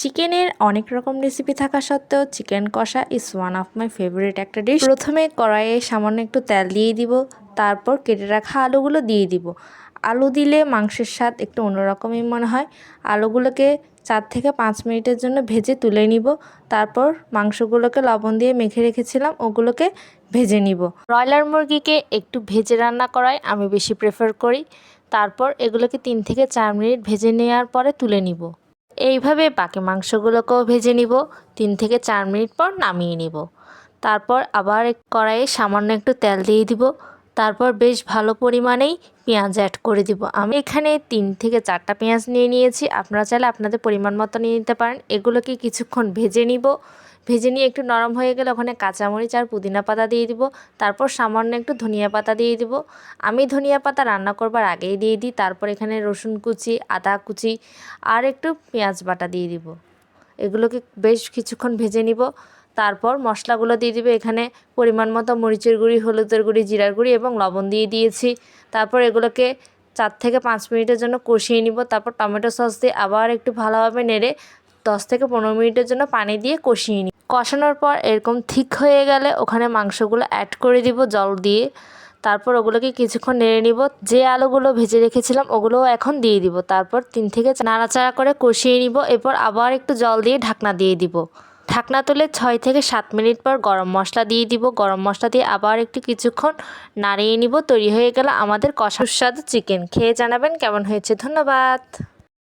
চিকেনের অনেক রকম রেসিপি থাকা সত্ত্বেও চিকেন কষা is one of my favourite একটা ডিশ। প্রথমে কড়াইয়ে সামান্য একটু তেল দিয়ে দিব, তারপর কেটে রাখা আলুগুলো দিয়ে দিব। আলু দিলে মাংসের স্বাদ একটু অন্যরকমই মনে হয়। আলুগুলোকে 4 থেকে 5 মিনিটের জন্য ভেজে তুলে নিব। তারপর মাংসগুলোকে লবণ দিয়ে মেখে রেখেছিলাম, ওগুলোকে ভেজে নিব। ব্রয়লার মুরগিকে একটু ভেজে রান্না করাই আমি বেশি প্রেফার করি। তারপর এগুলোকে 3 থেকে 4 মিনিট ভেজে নেওয়ার পরে তুলে নিব। এইভাবে বাকি মাংসগুলোকেও ভেজে নিব। 3 থেকে 4 মিনিট পর নামিয়ে নিব। তারপর আবার কড়াইয়ে সামান্য একটু তেল দিয়ে দিব। তারপর বেশ ভালো পরিমাণেই পেঁয়াজ অ্যাড করে দিব। আমি এখানে 3 থেকে 4টা পেঁয়াজ নিয়ে নিয়েছি, আপনারা চাইলে আপনাদের পরিমাণ মতো নিয়ে নিতে পারেন। এগুলোকে কিছুক্ষণ ভেজে নিব। ভেজে নিয়ে একটু নরম হয়ে গেলে ওখানে কাঁচামরিচ আর পুদিনা পাতা দিয়ে দিব। তারপর সামান্য একটু ধনিয়া পাতা দিয়ে দিব। আমি ধনিয়া পাতা রান্না করবার আগেই দিয়ে দিই। তারপর এখানে রসুন কুচি, আদা কুচি আর একটু পেঁয়াজ বাটা দিয়ে দিব। এগুলোকে বেশ কিছুক্ষণ ভেজে নিব। তারপর মশলাগুলো দিয়ে দিবে। এখানে পরিমাণ মতো মরিচের গুঁড়ি, হলুদের গুঁড়ি, জিরার গুঁড়ি এবং লবণ দিয়ে দিয়েছি। তারপর এগুলোকে 4 থেকে 5 মিনিটের জন্য কষিয়ে নিব। তারপর টমেটো সস দিয়ে আবার একটু ভালোভাবে নেড়ে 10 থেকে 15 মিনিটের জন্য পানি দিয়ে কষিয়ে নিই। কষানোর পর এরকম ঠিক হয়ে গেলে ওখানে মাংসগুলো অ্যাড করে দিব জল দিয়ে। তারপর ওগুলোকে কিছুক্ষণ নেড়ে নিব। যে আলুগুলো ভেজে রেখেছিলাম ওগুলোও এখন দিয়ে দিব। তারপর 3 থেকে নাড়াচাড়া করে কষিয়ে নিব। এরপর আবার একটু জল দিয়ে ঢাকনা দিয়ে দিব। ঢাকনা তুলে 6 থেকে 7 মিনিট পর গরম মশলা দিয়ে দিব। গরম মশলা দিয়ে আবার একটু কিছুক্ষণ নাড়িয়ে নিব। তৈরি হয়ে গেল আমাদের কষা সুস্বাদু চিকেন। খেয়ে জানাবেন কেমন হয়েছে। ধন্যবাদ।